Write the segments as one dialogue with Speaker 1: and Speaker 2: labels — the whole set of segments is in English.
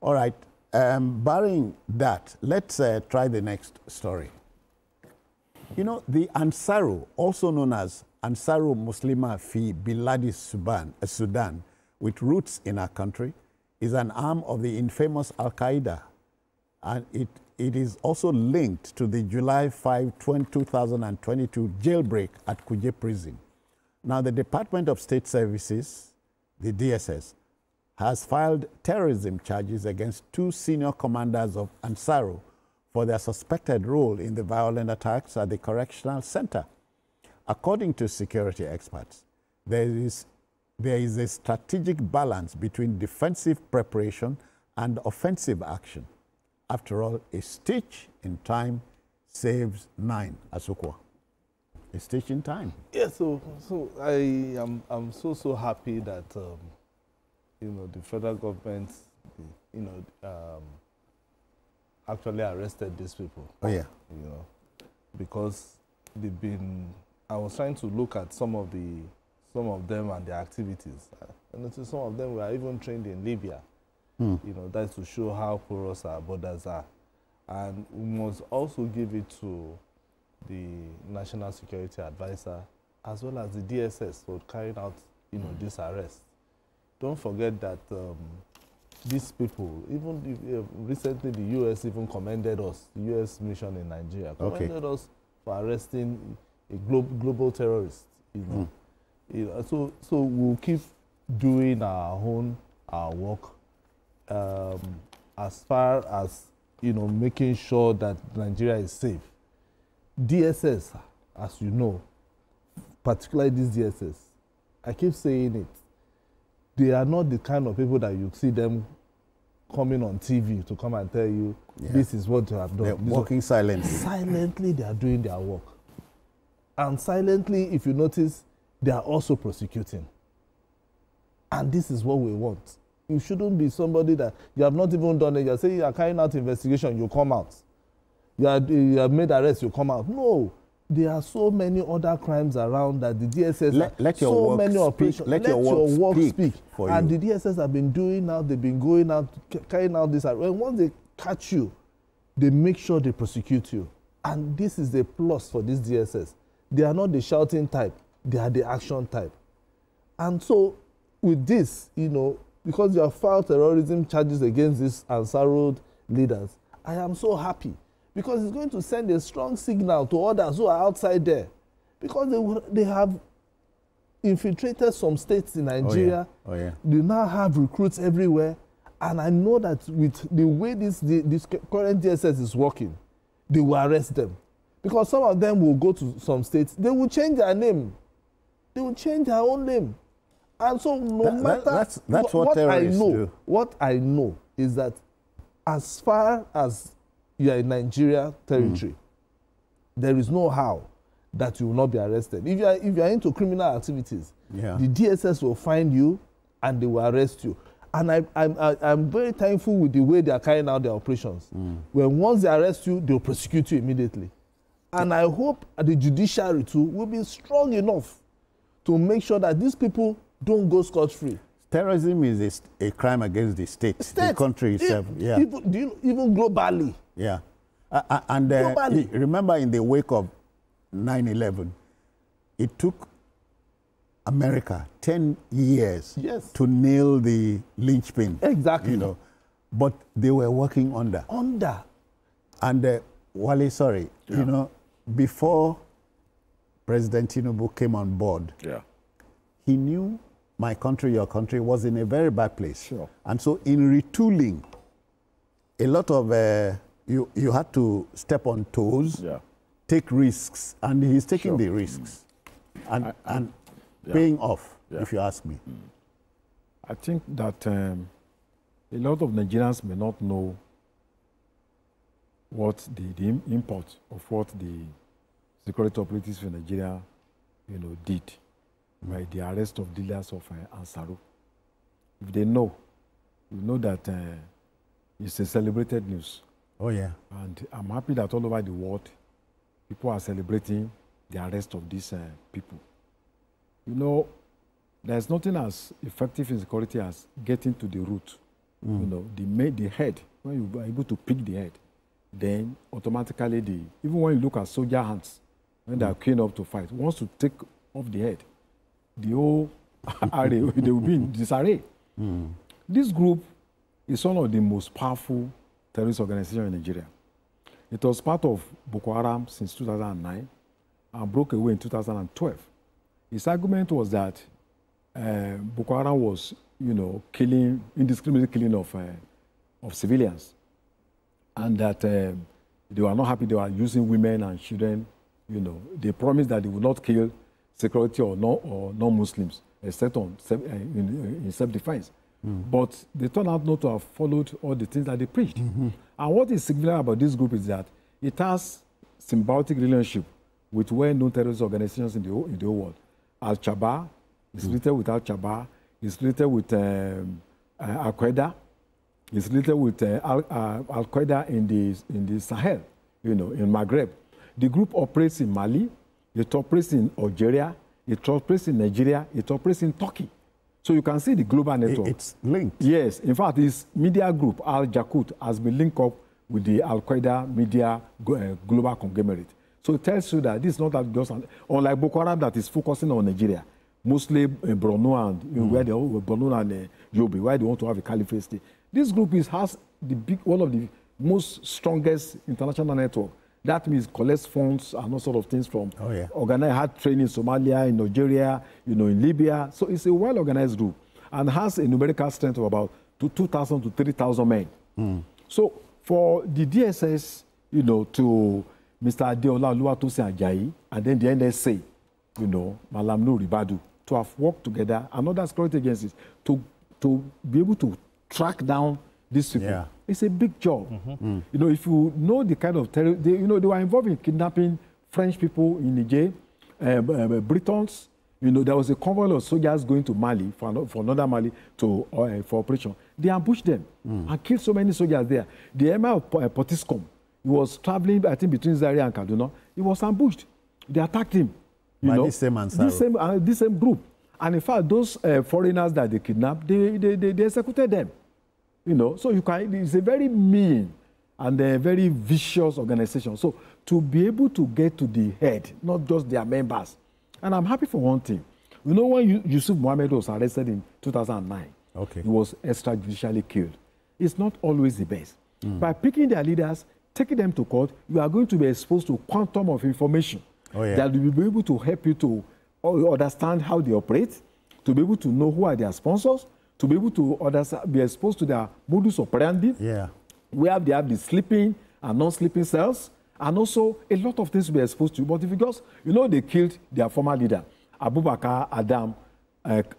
Speaker 1: All right. Barring that, let's try the next story. You know, the Ansaru, also known as Ansaru Muslima fi Biladi Sudan, with roots in our country, is an arm of the infamous Al-Qaeda. And it is also linked to the July 5, 2022 jailbreak at Kuje prison. Now, the Department of State Services, the DSS, has filed terrorism charges against two senior commanders of Ansaru for their suspected role in the violent attacks at the correctional center. According to security experts, there is a strategic balance between defensive preparation and offensive action. After all, a stitch in time saves 9. Asukwa. A stitch in time.
Speaker 2: Yeah, so I'm so happy that you know, the federal government, you know, actually arrested these people.
Speaker 1: Oh yeah.
Speaker 2: You know, because they've been. I was trying to look at some of them and their activities. And some of them were even trained in Libya. You know, that's to show how porous our borders are. And we must also give it to the National Security Advisor as well as the DSS for carrying out, you know, this arrest. Don't forget that these people, even recently the U.S. even commended us, the U.S. mission in Nigeria, commended us for arresting a global terrorist. You know, you know, so we'll keep doing our work as far as, you know, making sure that Nigeria is safe. DSS, as you know, particularly this DSS, I keep saying it, they are not the kind of people that you see them coming on TV to come and tell you, this is what you have done.
Speaker 1: They're working silently.
Speaker 2: Silently, they are doing their work. And silently, if you notice, they are also prosecuting. And this is what we want. You shouldn't be somebody that you have not even done it. You say you are carrying out investigation, you come out. You have made arrests, you come out. No. There are so many other crimes around that the DSS
Speaker 1: let your
Speaker 2: so
Speaker 1: work
Speaker 2: many
Speaker 1: speak.
Speaker 2: operations.
Speaker 1: Let your work speak for
Speaker 2: and
Speaker 1: you.
Speaker 2: the DSS have been doing now, they've been going out, carrying out this. And once they catch you, they make sure they prosecute you. And this is the plus for this DSS. They are not the shouting type, they are the action type. And so with this, you know, because you have filed terrorism charges against these Ansaru leaders, I am so happy. Because it's going to send a strong signal to others who are outside there. Because they have infiltrated some states in Nigeria.
Speaker 1: Oh yeah.
Speaker 2: They now have recruits everywhere. And I know that with the way this current DSS is working, they will arrest them. Because some of them will go to some states, they will change their name. They will change their own name. And so
Speaker 1: that's what terrorists do.
Speaker 2: What I know is that as far as you are in Nigeria territory, there is no how that you will not be arrested. If you are into criminal activities, the DSS will find you and they will arrest you. And I'm very thankful with the way they are carrying out their operations. When once they arrest you, they will prosecute you immediately. And I hope the judiciary too will be strong enough to make sure that these people don't go scot-free. Terrorism
Speaker 1: is a crime against the state, the country itself.
Speaker 2: Even globally.
Speaker 1: Yeah. And remember, in the wake of 9/11, it took America 10 years to nail the linchpin.
Speaker 2: Exactly.
Speaker 1: You know, but they were working under. And Wale, sorry, you know, before President Tinubu came on board, he knew my country, your country, was in a very bad place.
Speaker 3: Sure.
Speaker 1: And so in retooling, a lot of, you had to step on toes, take risks, and he's taking the risks and paying off, if you ask me.
Speaker 3: I think that a lot of Nigerians may not know what the import of what the security operatives in Nigeria, you know, did by the arrest of dealers of Ansaru. If they know, you know that it's a celebrated news.
Speaker 1: Oh yeah.
Speaker 3: And I'm happy that all over the world, people are celebrating the arrest of these people. You know, there's nothing as effective in security as getting to the root you know, the head, when you are able to pick the head, then automatically even when you look at soldier hands, when they are queuing up to fight, once you take off the head, the whole array, they will be in disarray. This group is one of the most powerful terrorist organizations in Nigeria. It was part of Boko Haram since 2009 and broke away in 2012. His argument was that Boko Haram was, you know, indiscriminate killing of civilians, and that they were not happy. They were using women and children. You know, they promised that they would not kill security or non-Muslims, except in self-defense. But they turned out not to have followed all the things that they preached. And what is significant about this group is that it has symbiotic relationship with well-known terrorist organizations in the whole world. Al-Shabaab is related with Al-Shabaab, is related with Al-Qaeda, is related with Al-Qaeda in the Sahel, you know, in Maghreb. The group operates in Mali, it operates in Algeria, it operates in Nigeria, it operates in Turkey. So you can see the global network.
Speaker 1: It's linked.
Speaker 3: Yes. In fact, this media group, Al-Jakut, has been linked up with the Al-Qaeda media global conglomerate. So it tells you that this is not that just unlike Boko Haram that is focusing on Nigeria, mostly Borno and where they Borno and Yobe, where they want to have a caliphate state. This group has one of the most strongest international network. That means collects funds and all sort of things from organized hard training in Somalia, in Nigeria, you know, in Libya. So it's a well-organized group and has a numerical strength of about 2,000 to 3,000 men. So for the DSS, you know, to Mr. Adeola Oluwatosin Ajayi and then the NSA, you know, Malam Nuhu Ribadu, to have worked together and other security agencies to be able to track down these people. It's a big job. You know, if you know the kind of terror, you know, they were involved in kidnapping French people in Niger, Britons. You know, there was a convoy of soldiers going to Mali for another Mali for operation. They ambushed them and killed so many soldiers there. The Emir of Potiskum, he was traveling, I think, between Zaria and Kaduna. He was ambushed. They attacked him. You know,
Speaker 1: this same Ansaru.
Speaker 3: This same group. And in fact, those foreigners that they kidnapped, they executed them. You know, so it's a very mean and a very vicious organization. So to be able to get to the head, not just their members. And I'm happy for one thing. You know, when Yusuf Mohammed was arrested in 2009, he was extrajudicially killed. It's not always the best. By picking their leaders, taking them to court, you are going to be exposed to quantum of information that will be able to help you to understand how they operate, to be able to know who are their sponsors, to be able to be exposed to their modus operandi, where they have the sleeping and non-sleeping cells, and also a lot of things to be exposed to. But if because, you know, they killed their former leader, Abubakar Adam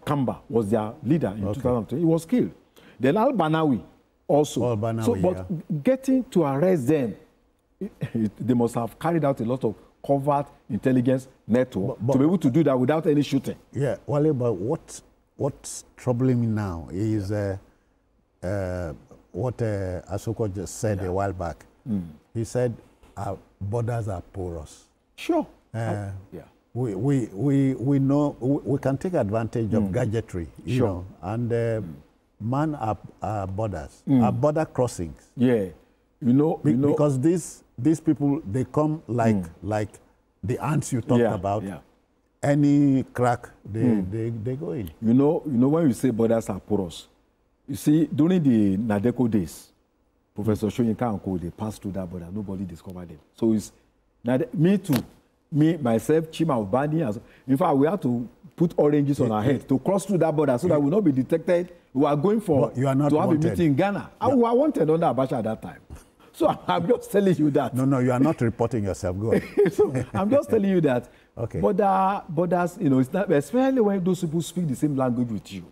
Speaker 3: Kamba was their leader in 2003. He was killed. Then Al-Banawi also. Al-Banawi, but getting to arrest them, they must have carried out a lot of covert intelligence network to be able to do that without any shooting. Yeah,
Speaker 1: Wale, but what's troubling me now is what Asoko just said a while back. He said our borders are porous.
Speaker 3: Sure.
Speaker 1: We know we can take advantage of gadgetry, you know, and man our borders, our border crossings.
Speaker 3: Yeah,
Speaker 1: because these people, they come like the ants you talked about. Any crack, they go in.
Speaker 3: You know when you say borders are porous, you see, during the Nadeko days, Professor Shoyinka and Co, they passed through that border. Nobody discovered them. So it's me too. Me, myself, Chima Ubani. In fact, we have to put oranges on our head to cross through that border so that we will not be detected. We are going to have a meeting in Ghana. I wanted under Abacha at that time. So I'm just telling you that.
Speaker 1: No, you are not reporting yourself. Go ahead.
Speaker 3: So I'm just telling you that. Borders, you know, it's not, especially when those people speak the same language with you.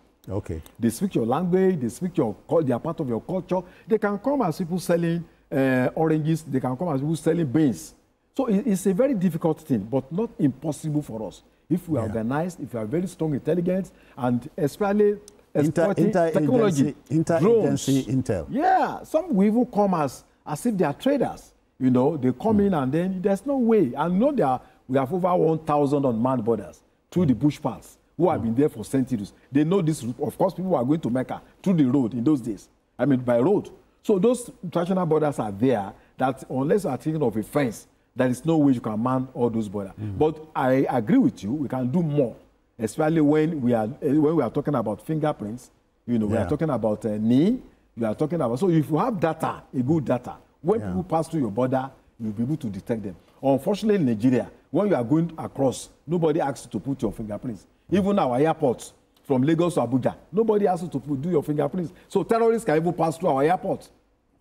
Speaker 3: They speak your language, they speak they are part of your culture. They can come as people selling oranges, they can come as people selling beans. So it's a very difficult thing, but not impossible for us. If we are organized, if we are very strong intelligence, and especially technology,
Speaker 1: interagency intel.
Speaker 3: Yeah, some will even come as if they are traders. You know, they come in and then there's no way. And you know, we have over 1,000 unmanned borders through the bush paths who have been there for centuries. They know this route. Of course, people are going to Mecca through the road in those days. I mean, by road. So those traditional borders are there that unless you are thinking of a fence, there is no way you can man all those borders. But I agree with you, we can do more, especially when we are talking about fingerprints, we are talking about knee, we are talking about, so if you have data, a good data, when people pass through your border, you'll be able to detect them. Unfortunately, in Nigeria, when you are going across, nobody asks you to put your fingerprints. Even our airports, from Lagos to Abuja, nobody asks you to do your fingerprints. So terrorists can even pass through our airports.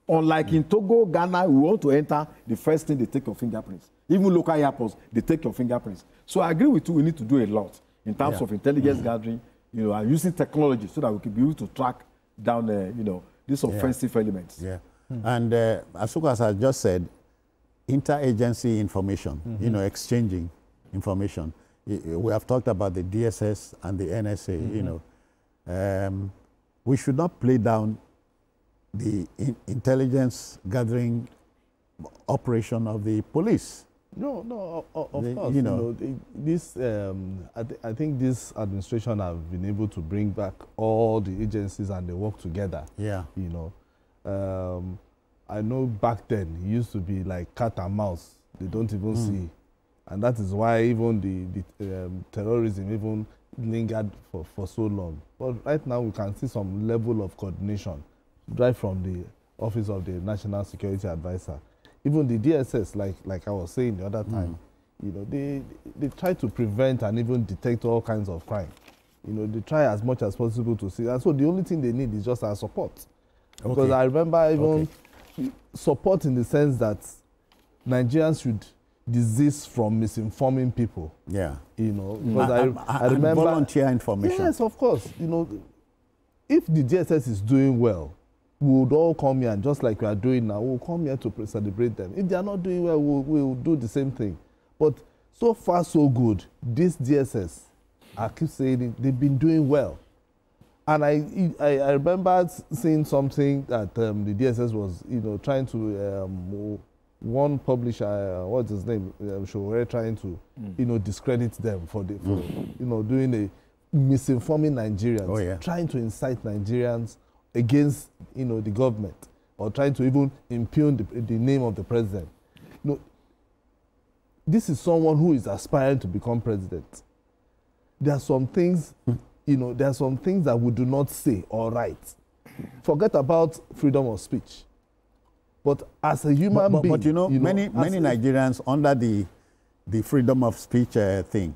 Speaker 3: Unlike in Togo, Ghana, we want to enter, the first thing they take your fingerprints. Even local airports, they take your fingerprints. So I agree with you, we need to do a lot in terms of intelligence gathering, and using technology so that we can be able to track down, these offensive elements. Yeah.
Speaker 1: And as Sukas has just said, interagency information, exchanging information. We have talked about the DSS and the NSA, we should not play down the intelligence gathering operation of the police.
Speaker 2: No, of course. This, I think this administration have been able to bring back all the agencies and they work together.
Speaker 1: Yeah.
Speaker 2: I know back then it used to be like cat and mouse. They don't even see. And that is why even the terrorism even lingered for so long. But right now we can see some level of coordination right from the Office of the National Security Advisor. Even the DSS, like I was saying the other time, they try to prevent and even detect all kinds of crime. They try as much as possible to see. And so the only thing they need is just our support. Okay. Because I remember even support in the sense that Nigerians should desist from misinforming people.
Speaker 1: Yeah.
Speaker 2: Because I remember
Speaker 1: volunteer information.
Speaker 2: Yes, of course. If the DSS is doing well, we would all come here, and just like we are doing now, we'll come here to celebrate them. If they are not doing well, we'll do the same thing. But so far, so good. This DSS, I keep saying it, they've been doing well. And I remember seeing something that the DSS was, trying to, one publisher, what's his name, Showere, trying to, discredit them for doing a misinforming Nigerians, trying to incite Nigerians against, the government, or trying to even impugn the name of the president. This is someone who is aspiring to become president. There are some things, there are some things that we do not say or write. Forget about freedom of speech. But as a human being,
Speaker 1: but many Nigerians under the freedom of speech thing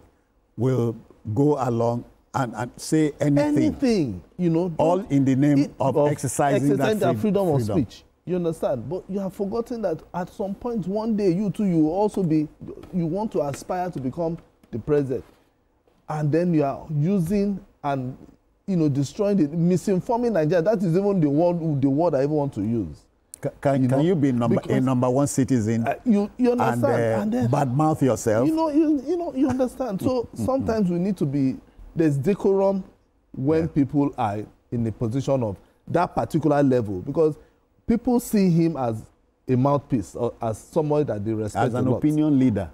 Speaker 1: will go along and say anything, all in the name of exercising that
Speaker 2: freedom of speech. You understand? But you have forgotten that at some point, one day, you will also you want to aspire to become the president. And then you are using and, destroying misinforming Nigeria. That is even the word I even want to use.
Speaker 1: Can you be a number one citizen
Speaker 2: you understand?
Speaker 1: and badmouth yourself?
Speaker 2: You understand. So sometimes we need to be, there's decorum when people are in a position of that particular level, because people see him as a mouthpiece or as somebody that they respect
Speaker 1: as an opinion leader.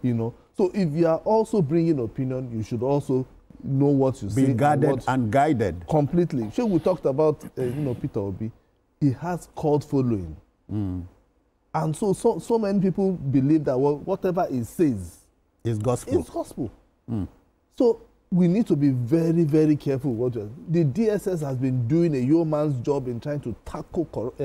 Speaker 2: So if you are also bringing opinion, you should also know what you say.
Speaker 1: Be guarded and guided.
Speaker 2: Completely. Sure, we talked about Peter Obi. He has cult following. And so many people believe that whatever he says
Speaker 1: is gospel.
Speaker 2: It's gospel. So we need to be very, very careful. The DSS has been doing a yeoman's job in trying to tackle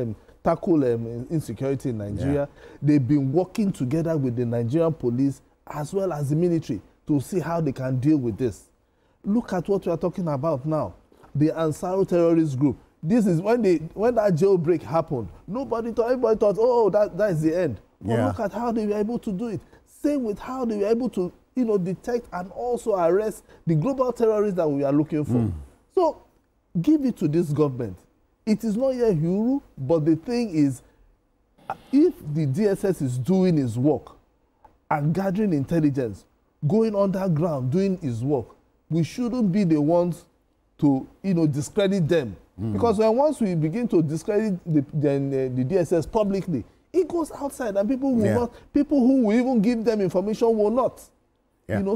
Speaker 2: insecurity in Nigeria. They've been working together with the Nigerian police as well as the military to see how they can deal with this. Look at what we are talking about now. The Ansaru terrorist group. This is when that jailbreak happened. Everybody thought, oh, that is the end. But look at how they were able to do it. Same with how they were able to, detect and also arrest the global terrorists that we are looking for. So give it to this government. It is not yet Huru, but the thing is, if the DSS is doing its work and gathering intelligence, going underground, doing its work, we shouldn't be the ones to, discredit them. Because once we begin to discredit the DSS publicly, it goes outside, and people will not. People who will even give them information will not.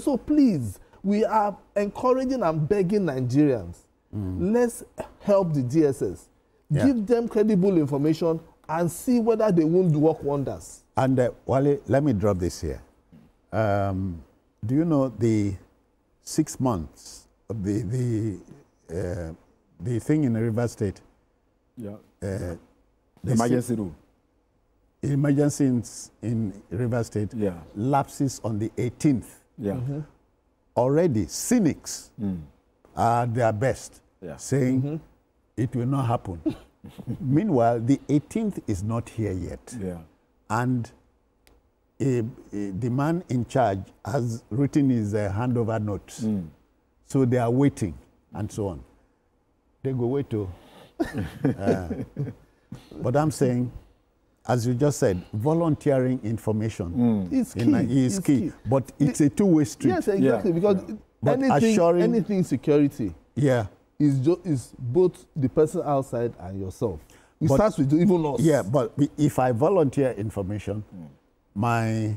Speaker 2: So please, we are encouraging and begging Nigerians. Let's help the DSS. give them credible information, and see whether they won't work wonders.
Speaker 1: And Wale, let me drop this here. Do you know the 6 months of the thing in the River State?
Speaker 3: Yeah.
Speaker 1: The
Speaker 3: emergency room.
Speaker 1: Emergency in River State lapses on the 18th.
Speaker 3: Yeah.
Speaker 1: Already, cynics are their best, saying it will not happen. Meanwhile, the 18th is not here yet.
Speaker 3: Yeah.
Speaker 1: And the man in charge has written his handover notes. So they are waiting and so on. They go wait to. But I'm saying, as you just said, volunteering information is key. But it's a two-way street.
Speaker 2: Yes, exactly. Because anything security is both the person outside and yourself. It starts with even us.
Speaker 1: Yeah, but if I volunteer information, my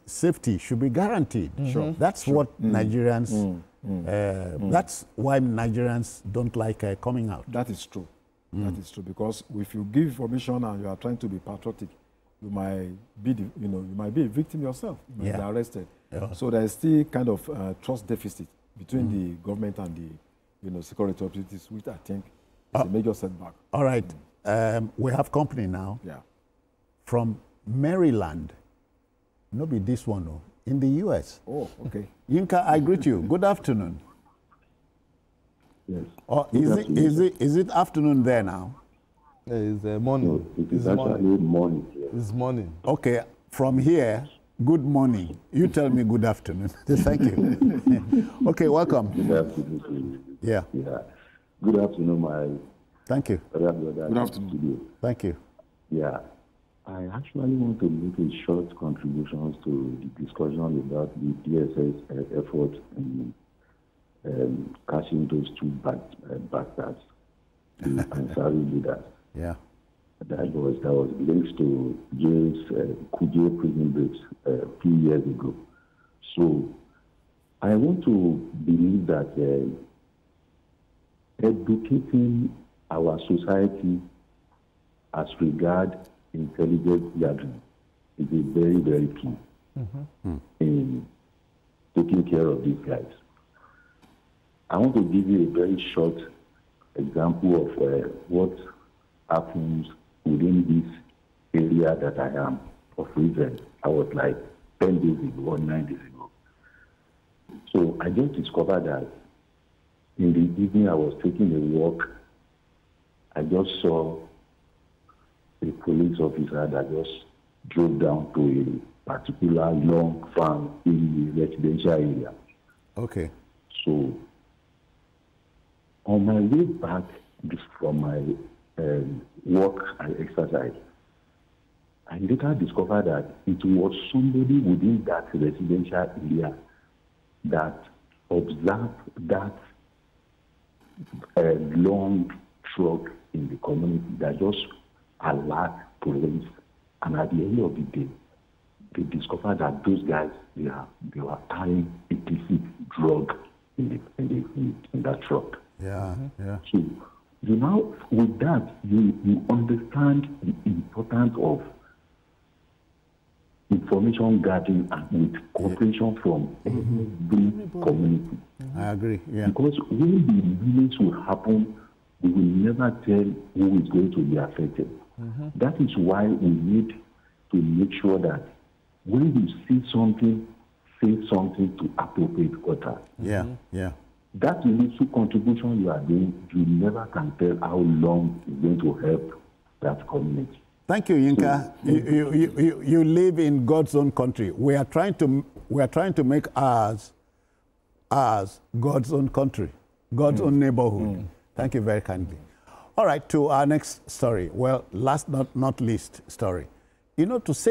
Speaker 1: safety should be guaranteed. Sure. That's what Nigerians. That's why Nigerians don't like coming out.
Speaker 3: That is true. That is true, because if you give information and you are trying to be patriotic, you might be, you might be a victim yourself. You might be arrested. Yeah. So there is still kind of trust deficit between the government and the, security authorities, which I think is a major setback.
Speaker 1: All right, we have company now.
Speaker 3: Yeah. From
Speaker 1: Maryland. No, be this one, no, in the U.S.
Speaker 3: Oh, okay.
Speaker 1: Yinka, I greet you. Good afternoon.
Speaker 4: Yes.
Speaker 1: Or is it afternoon there now?
Speaker 2: It's morning.
Speaker 4: No, it is actually morning.
Speaker 2: It's morning.
Speaker 1: Okay, from here, good morning. You tell me good afternoon. Thank you. Okay, welcome.
Speaker 4: Good afternoon to you.
Speaker 1: Yeah.
Speaker 4: Good afternoon, my
Speaker 1: Thank you.
Speaker 4: Good afternoon.
Speaker 1: Thank you.
Speaker 4: Yeah. I actually want to make a short contribution to the discussion about the DSS effort in catching those two bastards, the Ansaru leaders.
Speaker 1: Yeah.
Speaker 4: That was linked to James Kuje prison breaks a few years ago. So I want to believe that educating our society as regard intelligence gathering is a very, very key in taking care of these guys. I want to give you a very short example of what happens within this area that I am of recent. I was like 10 days ago or 9 days ago. So I just discovered that in the evening I was taking a walk. I just saw a police officer that just drove down to a particular long farm in the residential area.
Speaker 1: Okay.
Speaker 4: So on my way back from my walk and exercise, I later discovered that it was somebody within that residential area that observed that long truck in the community that just alert police. And at the end of the day, they discovered that those guys, they were carrying illicit drug in that truck.
Speaker 1: Yeah, yeah.
Speaker 4: So, with that, you understand the importance of information gathering and with cooperation from every community.
Speaker 1: I agree, yeah.
Speaker 4: Because when the release will happen, we will never tell who is going to be affected. That is why we need to make sure that when you see something, say something to appropriate order.
Speaker 1: Yeah, yeah.
Speaker 4: That little contribution you are doing, you never can tell how long it's going to help that community.
Speaker 1: Thank you, Yinka. You live in God's own country. We are trying to make ours God's own country, God's own neighborhood. Thank you very kindly. All right, to our next story. Well, last not least story. To say